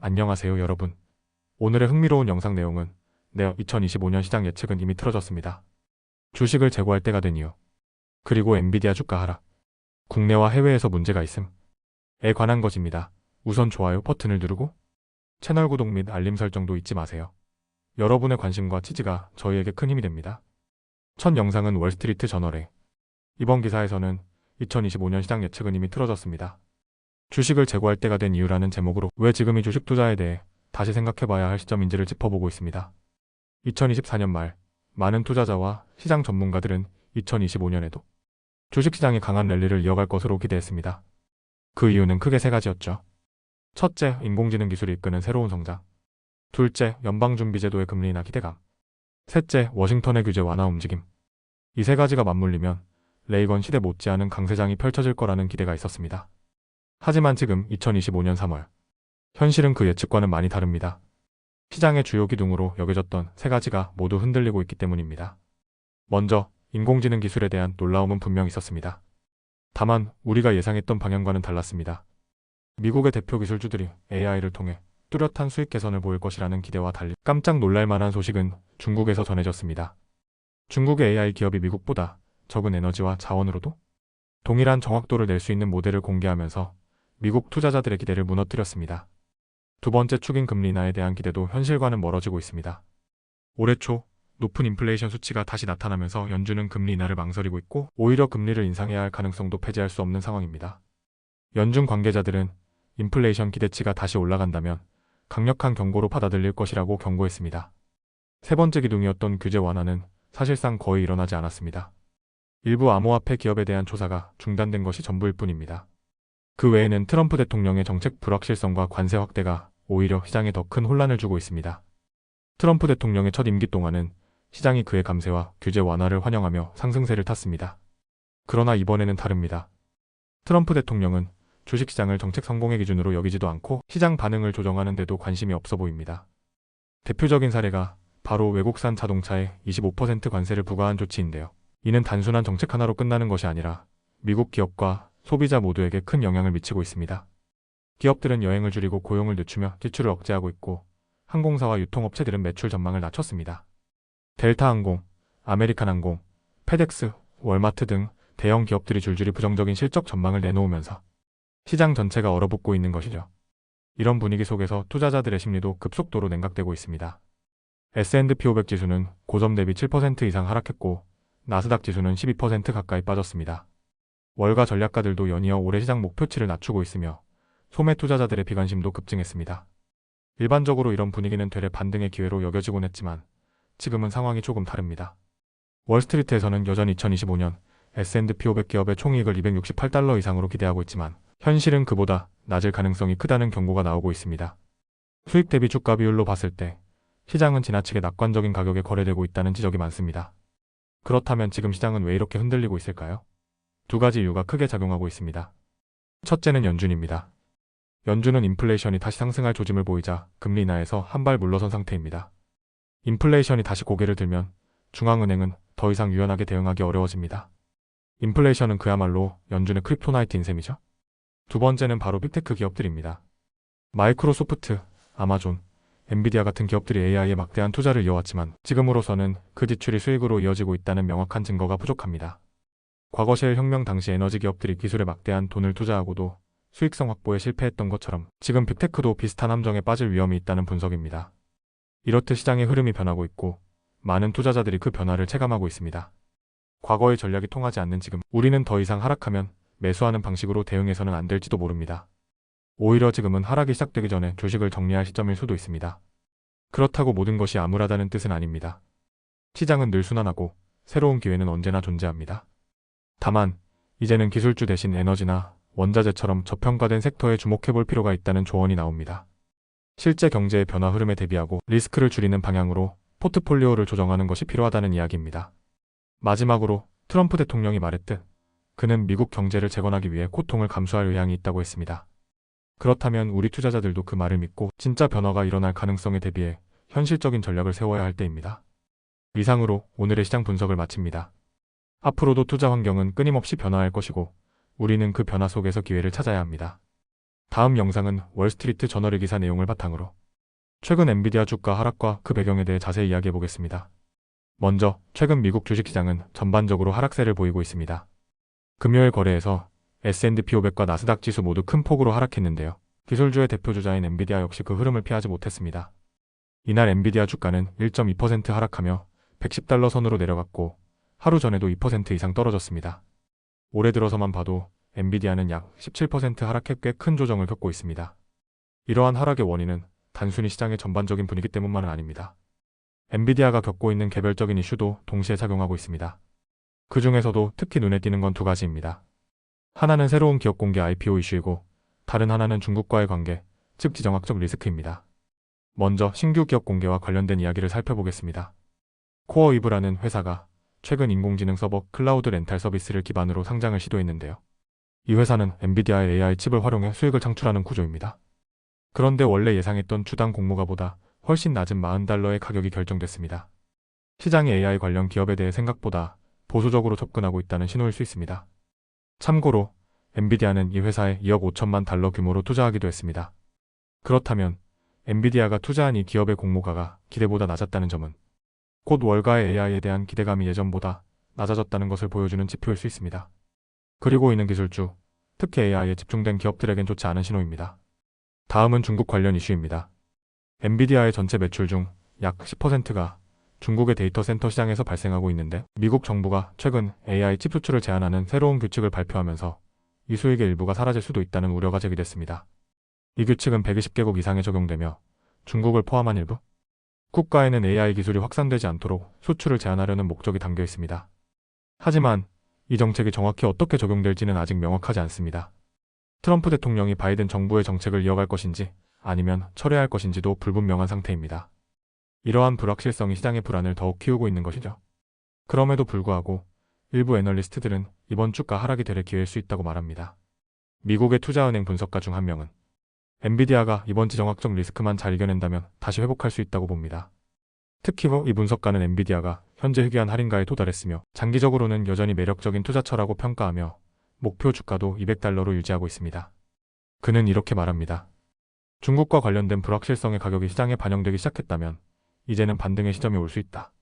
안녕하세요 여러분. 오늘의 흥미로운 영상 내용은 2025년 시장 예측은 이미 틀어졌습니다. 주식을 재고할 때가 된 이유, 그리고 엔비디아 주가 하락, 국내와 해외에서 문제가 있음에 관한 것입니다. 우선 좋아요 버튼을 누르고 채널 구독 및 알림 설정도 잊지 마세요. 여러분의 관심과 지지가 저희에게 큰 힘이 됩니다. 첫 영상은 월스트리트 저널에 이번 기사에서는 2025년 시장 예측은 이미 틀어졌습니다. 주식을 재고할 때가 된 이유라는 제목으로 왜 지금이 주식 투자에 대해 다시 생각해봐야 할 시점인지를 짚어보고 있습니다. 2024년 말 많은 투자자와 시장 전문가들은 2025년에도 주식시장이 강한 랠리를 이어갈 것으로 기대했습니다. 그 이유는 크게 세 가지였죠. 첫째, 인공지능 기술이 이끄는 새로운 성장. 둘째, 연방준비제도의 금리 인하 기대감. 셋째, 워싱턴의 규제 완화 움직임. 이 세 가지가 맞물리면 레이건 시대 못지않은 강세장이 펼쳐질 거라는 기대가 있었습니다. 하지만 지금 2025년 3월, 현실은 그 예측과는 많이 다릅니다. 시장의 주요 기둥으로 여겨졌던 세 가지가 모두 흔들리고 있기 때문입니다. 먼저, 인공지능 기술에 대한 놀라움은 분명 있었습니다. 다만 우리가 예상했던 방향과는 달랐습니다. 미국의 대표 기술주들이 AI를 통해 뚜렷한 수익 개선을 보일 것이라는 기대와 달리 깜짝 놀랄 만한 소식은 중국에서 전해졌습니다. 중국의 AI 기업이 미국보다 적은 에너지와 자원으로도 동일한 정확도를 낼 수 있는 모델을 공개하면서 미국 투자자들의 기대를 무너뜨렸습니다. 두 번째 축인 금리 인하에 대한 기대도 현실과는 멀어지고 있습니다. 올해 초 높은 인플레이션 수치가 다시 나타나면서 연준은 금리 인하를 망설이고 있고 오히려 금리를 인상해야 할 가능성도 배제할 수 없는 상황입니다. 연준 관계자들은 인플레이션 기대치가 다시 올라간다면 강력한 경고로 받아들일 것이라고 경고했습니다. 세 번째 기둥이었던 규제 완화는 사실상 거의 일어나지 않았습니다. 일부 암호화폐 기업에 대한 조사가 중단된 것이 전부일 뿐입니다. 그 외에는 트럼프 대통령의 정책 불확실성과 관세 확대가 오히려 시장에 더 큰 혼란을 주고 있습니다. 트럼프 대통령의 첫 임기 동안은 시장이 그의 감세와 규제 완화를 환영하며 상승세를 탔습니다. 그러나 이번에는 다릅니다. 트럼프 대통령은 주식시장을 정책 성공의 기준으로 여기지도 않고 시장 반응을 조정하는 데도 관심이 없어 보입니다. 대표적인 사례가 바로 외국산 자동차에 25% 관세를 부과한 조치인데요. 이는 단순한 정책 하나로 끝나는 것이 아니라 미국 기업과 소비자 모두에게 큰 영향을 미치고 있습니다. 기업들은 여행을 줄이고 고용을 늦추며 지출을 억제하고 있고 항공사와 유통업체들은 매출 전망을 낮췄습니다. 델타항공, 아메리칸항공, 페덱스, 월마트 등 대형 기업들이 줄줄이 부정적인 실적 전망을 내놓으면서 시장 전체가 얼어붙고 있는 것이죠. 이런 분위기 속에서 투자자들의 심리도 급속도로 냉각되고 있습니다. S&P 500 지수는 고점 대비 7% 이상 하락했고 나스닥 지수는 12% 가까이 빠졌습니다. 월가 전략가들도 연이어 올해 시장 목표치를 낮추고 있으며 소매 투자자들의 비관심도 급증했습니다. 일반적으로 이런 분위기는 되레 반등의 기회로 여겨지곤 했지만 지금은 상황이 조금 다릅니다. 월스트리트에서는 여전히 2025년 S&P 500 기업의 총이익을 268달러 이상으로 기대하고 있지만 현실은 그보다 낮을 가능성이 크다는 경고가 나오고 있습니다. 수익 대비 주가 비율로 봤을 때 시장은 지나치게 낙관적인 가격에 거래되고 있다는 지적이 많습니다. 그렇다면 지금 시장은 왜 이렇게 흔들리고 있을까요? 두 가지 이유가 크게 작용하고 있습니다. 첫째는 연준입니다. 연준은 인플레이션이 다시 상승할 조짐을 보이자 금리 인하에서 한 발 물러선 상태입니다. 인플레이션이 다시 고개를 들면 중앙은행은 더 이상 유연하게 대응하기 어려워집니다. 인플레이션은 그야말로 연준의 크립토나이트인 셈이죠. 두 번째는 바로 빅테크 기업들입니다. 마이크로소프트, 아마존, 엔비디아 같은 기업들이 AI에 막대한 투자를 이어왔지만 지금으로서는 그 지출이 수익으로 이어지고 있다는 명확한 증거가 부족합니다. 과거 셰일 혁명 당시 에너지 기업들이 기술에 막대한 돈을 투자하고도 수익성 확보에 실패했던 것처럼 지금 빅테크도 비슷한 함정에 빠질 위험이 있다는 분석입니다. 이렇듯 시장의 흐름이 변하고 있고 많은 투자자들이 그 변화를 체감하고 있습니다. 과거의 전략이 통하지 않는 지금 우리는 더 이상 하락하면 매수하는 방식으로 대응해서는 안 될지도 모릅니다. 오히려 지금은 하락이 시작되기 전에 주식을 정리할 시점일 수도 있습니다. 그렇다고 모든 것이 암울하다는 뜻은 아닙니다. 시장은 늘 순환하고 새로운 기회는 언제나 존재합니다. 다만 이제는 기술주 대신 에너지나 원자재처럼 저평가된 섹터에 주목해볼 필요가 있다는 조언이 나옵니다. 실제 경제의 변화 흐름에 대비하고 리스크를 줄이는 방향으로 포트폴리오를 조정하는 것이 필요하다는 이야기입니다. 마지막으로 트럼프 대통령이 말했듯 그는 미국 경제를 재건하기 위해 고통을 감수할 의향이 있다고 했습니다. 그렇다면 우리 투자자들도 그 말을 믿고 진짜 변화가 일어날 가능성에 대비해 현실적인 전략을 세워야 할 때입니다. 이상으로 오늘의 시장 분석을 마칩니다. 앞으로도 투자 환경은 끊임없이 변화할 것이고 우리는 그 변화 속에서 기회를 찾아야 합니다. 다음 영상은 월스트리트 저널의 기사 내용을 바탕으로 최근 엔비디아 주가 하락과 그 배경에 대해 자세히 이야기해 보겠습니다. 먼저 최근 미국 주식시장은 전반적으로 하락세를 보이고 있습니다. 금요일 거래에서 S&P 500과 나스닥 지수 모두 큰 폭으로 하락했는데요. 기술주의 대표주자인 엔비디아 역시 그 흐름을 피하지 못했습니다. 이날 엔비디아 주가는 1.2% 하락하며 110달러 선으로 내려갔고 하루 전에도 2% 이상 떨어졌습니다. 올해 들어서만 봐도 엔비디아는 약 17% 하락해 꽤 큰 조정을 겪고 있습니다. 이러한 하락의 원인은 단순히 시장의 전반적인 분위기 때문만은 아닙니다. 엔비디아가 겪고 있는 개별적인 이슈도 동시에 작용하고 있습니다. 그 중에서도 특히 눈에 띄는 건 두 가지입니다. 하나는 새로운 기업 공개 IPO 이슈이고 다른 하나는 중국과의 관계, 즉 지정학적 리스크입니다. 먼저 신규 기업 공개와 관련된 이야기를 살펴보겠습니다. 코어이브라는 회사가 최근 인공지능 서버 클라우드 렌탈 서비스를 기반으로 상장을 시도했는데요. 이 회사는 엔비디아의 AI 칩을 활용해 수익을 창출하는 구조입니다. 그런데 원래 예상했던 주당 공모가보다 훨씬 낮은 40달러의 가격이 결정됐습니다. 시장이 AI 관련 기업에 대해 생각보다 보수적으로 접근하고 있다는 신호일 수 있습니다. 참고로 엔비디아는 이 회사에 2억 5천만 달러 규모로 투자하기도 했습니다. 그렇다면 엔비디아가 투자한 이 기업의 공모가가 기대보다 낮았다는 점은 곧 월가의 AI에 대한 기대감이 예전보다 낮아졌다는 것을 보여주는 지표일 수 있습니다. 그리고 이는 기술주, 특히 AI에 집중된 기업들에겐 좋지 않은 신호입니다. 다음은 중국 관련 이슈입니다. 엔비디아의 전체 매출 중 약 10%가 중국의 데이터 센터 시장에서 발생하고 있는데 미국 정부가 최근 AI 칩 수출을 제한하는 새로운 규칙을 발표하면서 이 수익의 일부가 사라질 수도 있다는 우려가 제기됐습니다. 이 규칙은 120개국 이상에 적용되며 중국을 포함한 일부 국가에는 AI 기술이 확산되지 않도록 수출을 제한하려는 목적이 담겨 있습니다. 하지만 이 정책이 정확히 어떻게 적용될지는 아직 명확하지 않습니다. 트럼프 대통령이 바이든 정부의 정책을 이어갈 것인지 아니면 철회할 것인지도 불분명한 상태입니다. 이러한 불확실성이 시장의 불안을 더욱 키우고 있는 것이죠. 그럼에도 불구하고 일부 애널리스트들은 이번 주가 하락이 될 기회일 수 있다고 말합니다. 미국의 투자은행 분석가 중 한 명은 엔비디아가 이번 지정학적 리스크만 잘 이겨낸다면 다시 회복할 수 있다고 봅니다. 특히 이 분석가는 엔비디아가 현재 희귀한 할인가에 도달했으며 장기적으로는 여전히 매력적인 투자처라고 평가하며 목표 주가도 200달러로 유지하고 있습니다. 그는 이렇게 말합니다. 중국과 관련된 불확실성의 가격이 시장에 반영되기 시작했다면 이제는 반등의 시점이 올 수 있다.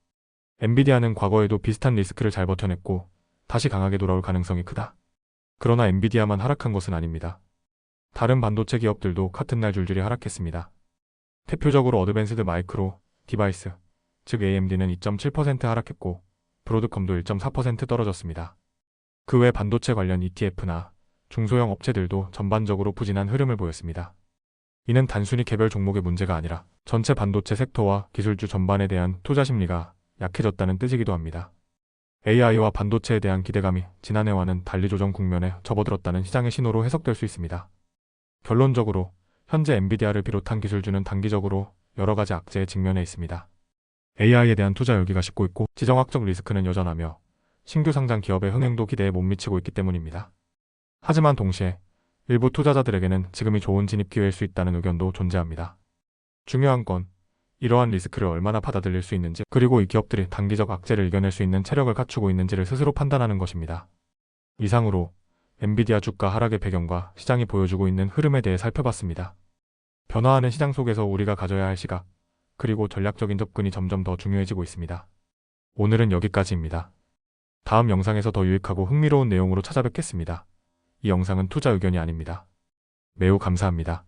엔비디아는 과거에도 비슷한 리스크를 잘 버텨냈고 다시 강하게 돌아올 가능성이 크다. 그러나 엔비디아만 하락한 것은 아닙니다. 다른 반도체 기업들도 같은 날 줄줄이 하락했습니다. 대표적으로 어드밴스드 마이크로 디바이스, 즉 AMD는 2.7% 하락했고 브로드컴도 1.4% 떨어졌습니다. 그 외 반도체 관련 ETF나 중소형 업체들도 전반적으로 부진한 흐름을 보였습니다. 이는 단순히 개별 종목의 문제가 아니라 전체 반도체 섹터와 기술주 전반에 대한 투자 심리가 약해졌다는 뜻이기도 합니다. AI와 반도체에 대한 기대감이 지난해와는 달리 조정 국면에 접어들었다는 시장의 신호로 해석될 수 있습니다. 결론적으로 현재 엔비디아를 비롯한 기술주는 단기적으로 여러 가지 악재에 직면해 있습니다. AI에 대한 투자 열기가 식고 있고 지정학적 리스크는 여전하며 신규 상장 기업의 흥행도 기대에 못 미치고 있기 때문입니다. 하지만 동시에 일부 투자자들에게는 지금이 좋은 진입 기회일 수 있다는 의견도 존재합니다. 중요한 건 이러한 리스크를 얼마나 받아들일 수 있는지 그리고 이 기업들이 단기적 악재를 이겨낼 수 있는 체력을 갖추고 있는지를 스스로 판단하는 것입니다. 이상으로 엔비디아 주가 하락의 배경과 시장이 보여주고 있는 흐름에 대해 살펴봤습니다. 변화하는 시장 속에서 우리가 가져야 할 시각, 그리고 전략적인 접근이 점점 더 중요해지고 있습니다. 오늘은 여기까지입니다. 다음 영상에서 더 유익하고 흥미로운 내용으로 찾아뵙겠습니다. 이 영상은 투자 의견이 아닙니다. 매우 감사합니다.